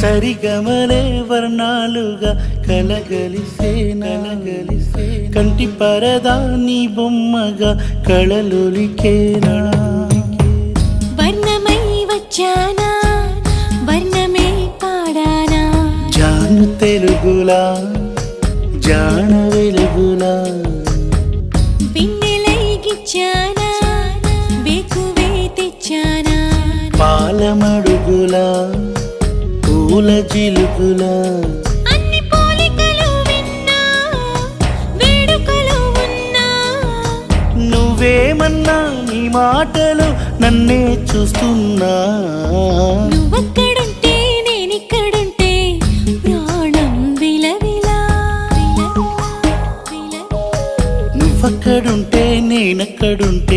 సరిగమలే వర్ణాలుగా కలగలిసే కంటి పరదా నీ బొమ్మగా కళలొలికేనా వర్ణమై వచ్చానా వర్ణమే పాడానా జాను తెలుగులా జాన వెలుగులా బిన్నెలై గిచ్చానా బేకువే తెచ్చానా పాలమడుగులా పూల జిలుగులా అన్ని పోలికలు విన్నా వేడుకలు ఉన్నా నువ్వేమన్నా నీ మాటలు నన్నే చూస్తున్నా నువ్వక్కడుంటే నేనిక్కడుంటే ప్రాణం విలవిలా నువ్వక్కడుంటే నేనక్కడుంటే